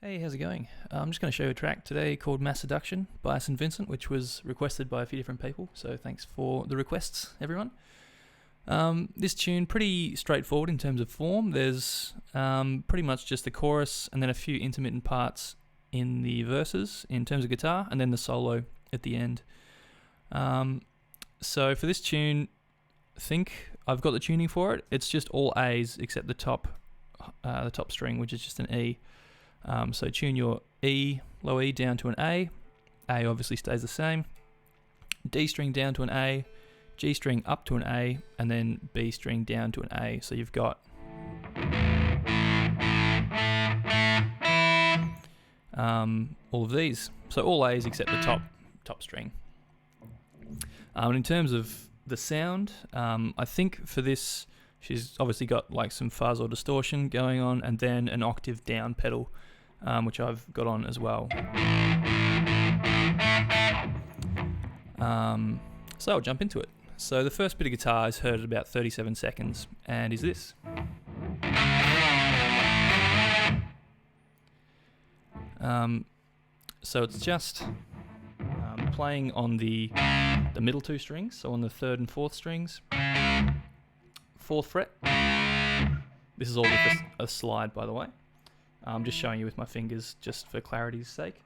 Hey, how's it going? I'm just going to show you a track today called Masseduction by St. Vincent, which was requested by a few different people, so thanks for the requests, everyone. This tune, pretty straightforward in terms of form. There's pretty much just the chorus and then a few intermittent parts in the verses in terms of guitar, and then the solo at the end. So for this tune, I think I've got the tuning for it. It's just all A's except the top string, which is just an E. So tune your E, low E down to an A. A obviously stays the same. D string down to an A, G string up to an A, and then B string down to an A. So you've got all of these. So all A's except the top string. And in terms of the sound, I think for this, she's obviously got like some fuzz or distortion going on, and then an octave down pedal, which I've got on as well. So I'll jump into it. So the first bit of guitar is heard at about 37 seconds, and is this. So it's just playing on the middle two strings, so on the third and fourth strings. Fourth fret. This is all with a slide, by the way. I'm just showing you with my fingers just for clarity's sake.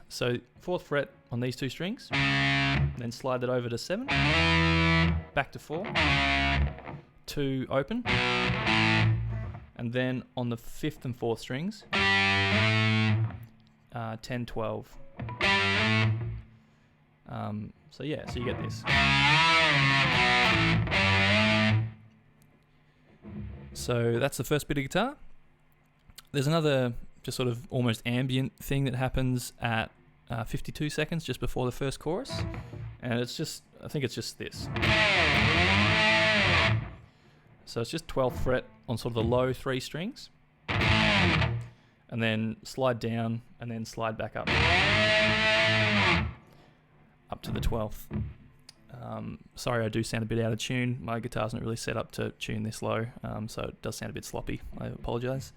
So fourth fret on these two strings, then slide that over to 7, back to 4, 2 open, and then on the fifth and fourth strings, 10, 12. So you get this. So that's the first bit of guitar. There's another just sort of almost ambient thing that happens at 52 seconds just before the first chorus, and I think it's just this. So it's just 12th fret on sort of the low 3 strings, and then slide down and then slide back up to the 12th. Sorry, I do sound a bit out of tune. My guitar's not really set up to tune this low, so it does sound a bit sloppy. I apologise.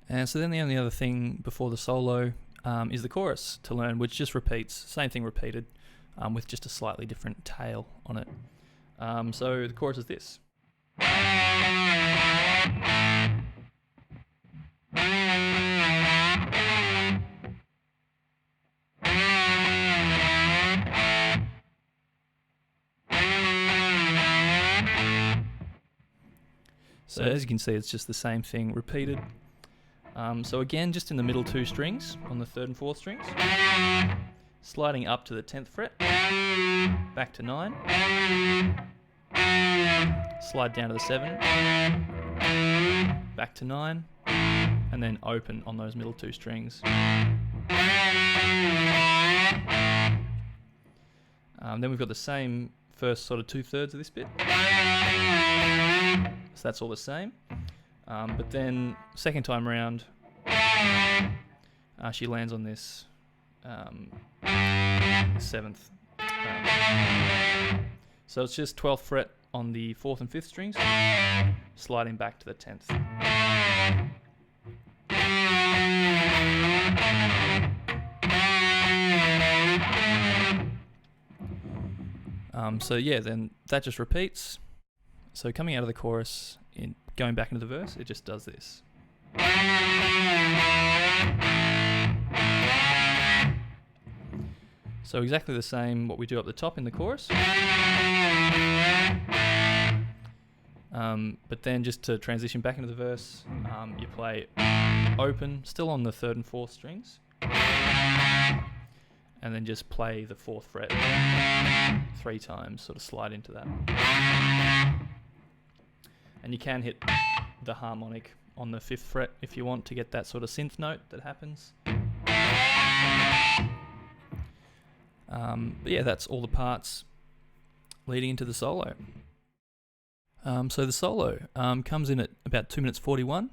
And so then the only other thing before the solo is the chorus to learn, which just repeats, same thing repeated, with just a slightly different tail on it. So the chorus is this. So as you can see, it's just the same thing repeated. So again, just in the middle 2 strings on the third and fourth strings, sliding up to the 10th fret, back to 9, slide down to the 7, back to 9, and then open on those middle 2 strings. Then we've got the same first sort of 2/3 of this bit. So that's all the same. But then second time around, she lands on this 7th. So it's just 12th fret on the 4th and 5th strings, sliding back to the 10th. Then that just repeats. So coming out of the chorus, going back into the verse, it just does this. So exactly the same what we do up the top in the chorus. But then just to transition back into the verse, you play open, still on the third and fourth strings, and then just play the 4th fret 3 times, sort of slide into that. And you can hit the harmonic on the 5th fret if you want to get that sort of synth note that happens. But yeah, that's all the parts leading into the solo. So the solo comes in at about 2 minutes 41,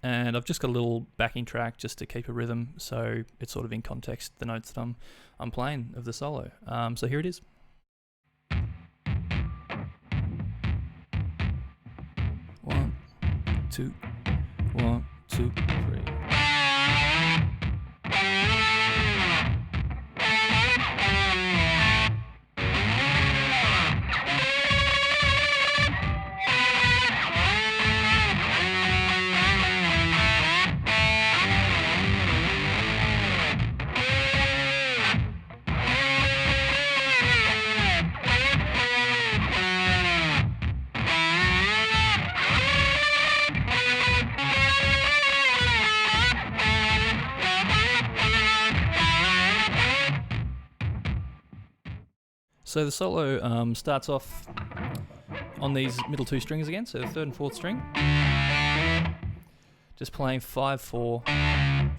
and I've just got a little backing track just to keep a rhythm, so it's sort of in context the notes that I'm playing of the solo. So here it is. 1, 2, 1, 2, 3. So the solo starts off on these middle two strings again, so the third and fourth string. Just playing 5-4,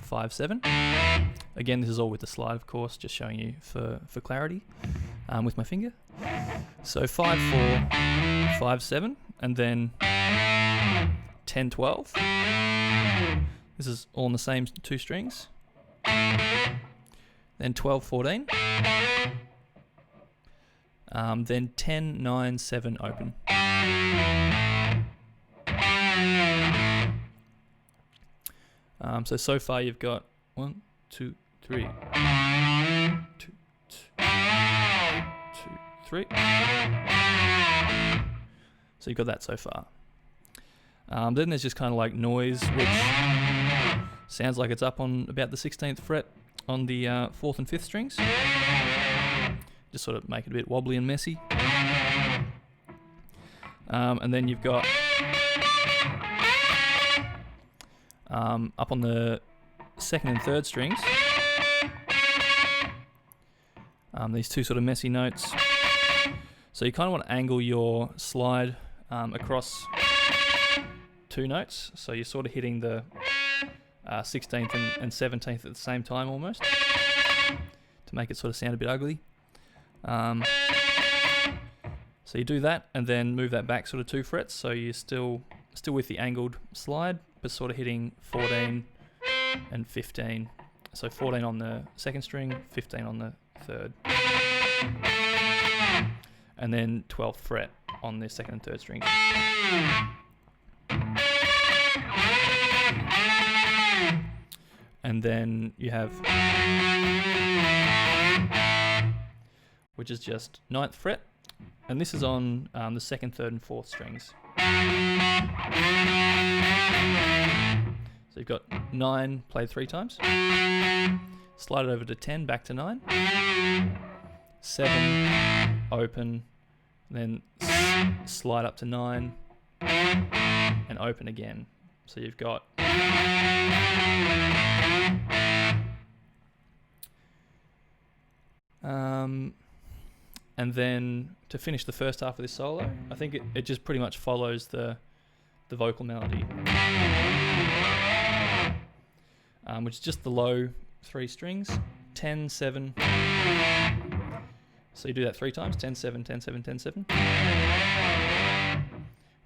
5-7. Again, this is all with the slide, of course, just showing you for clarity with my finger. So 5-4, 5-7, and then 10-12. This is all on the same two strings. Then 12-14. Then 10-9-7 open. So far you've got 1, 2, 3, 2, 3. So you've got that so far. Then there's just kind of like noise, which sounds like it's up on about the 16th fret on the 4th and 5th strings. Just sort of make it a bit wobbly and messy. And then you've got up on the 2nd and 3rd strings, these two sort of messy notes. So you kind of want to angle your slide across two notes, so you're sort of hitting the 16th and 17th at the same time almost, to make it sort of sound a bit ugly. So you do that and then move that back sort of 2 frets, so you're still with the angled slide, but sort of hitting 14 and 15. So 14 on the 2nd string, 15 on the 3rd. And then 12th fret on the 2nd and 3rd strings. And then you have, which is just 9th fret, and this is on the 2nd, 3rd and 4th strings. So you've got 9 played 3 times, slide it over to 10, back to 9, 7, open, then slide up to 9, and open again. So you've got and then to finish the first half of this solo, I think it just pretty much follows the vocal melody, which is just the low 3 strings, 10, 7. So you do that 3 times, 10, 7, 10, 7, 10, 7,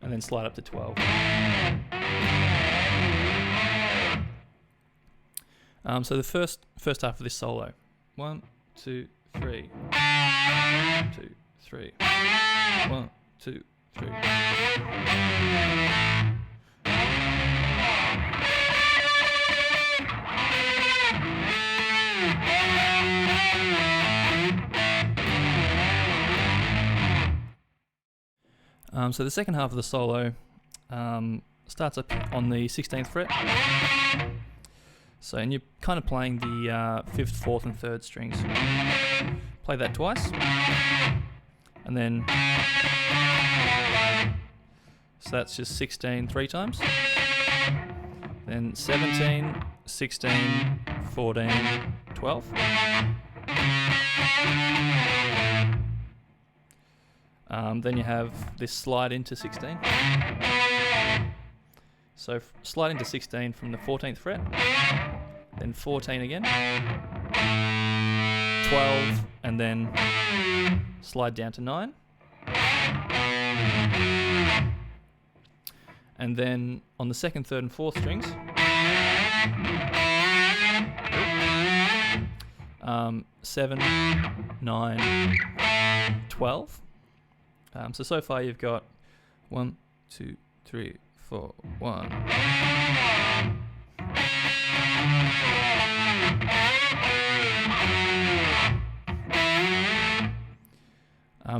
and then slide up to 12. So the first half of this solo, 1, 2, 3, 2, 3, 1, 2, 3. So the second half of the solo starts up on the 16th fret. So, and you're kind of playing the 5th, 4th and 3rd strings. Play that twice. And then, so that's just 16 3 times. Then 17, 16, 14, 12. Then you have this slide into 16. So slide into 16 from the 14th fret, then 14 again, 12, and then slide down to 9. And then on the 2nd, 3rd and 4th strings, 7, 9, 12. So far you've got 1, 2, 3, 4, 1.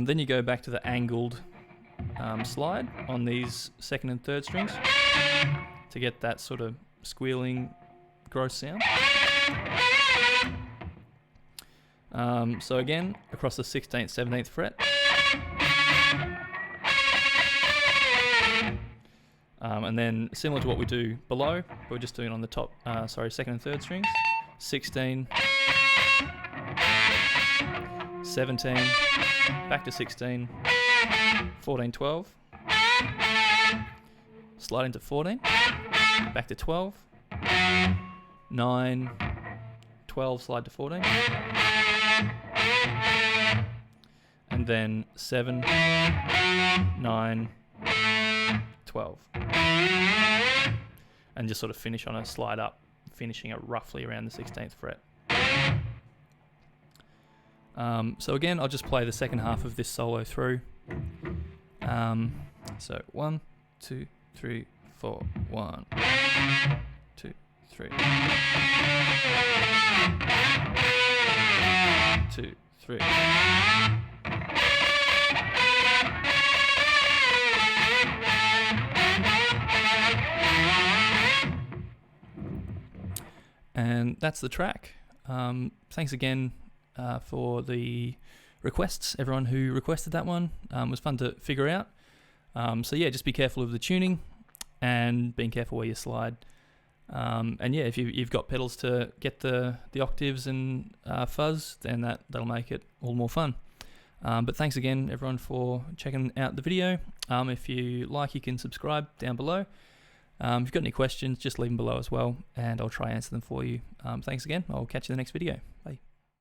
Then you go back to the angled slide on these 2nd and 3rd strings to get that sort of squealing, gross sound. So again, across the 16th, 17th fret. And then similar to what we do below, but we're just doing it on the top, 2nd and 3rd strings. 16, 17, back to 16, 14, 12, slide into 14, back to 12, 9, 12, slide to 14, and then 7, 9, 12, and just sort of finish on a slide up, finishing it roughly around the 16th fret. So again, I'll just play the second half of this solo through. So 1, 2, 3, 4, 1, 2, 3, 2, 3. And that's the track. Thanks again for the requests, everyone who requested that one. It was fun to figure out. So yeah, just be careful of the tuning and being careful where you slide. And yeah, if you've got pedals to get the octaves and fuzz, then that'll make it all more fun. But thanks again, everyone, for checking out the video. If you like, you can subscribe down below. If you've got any questions, just leave them below as well, and I'll try and answer them for you. Thanks again. I'll catch you in the next video. Bye.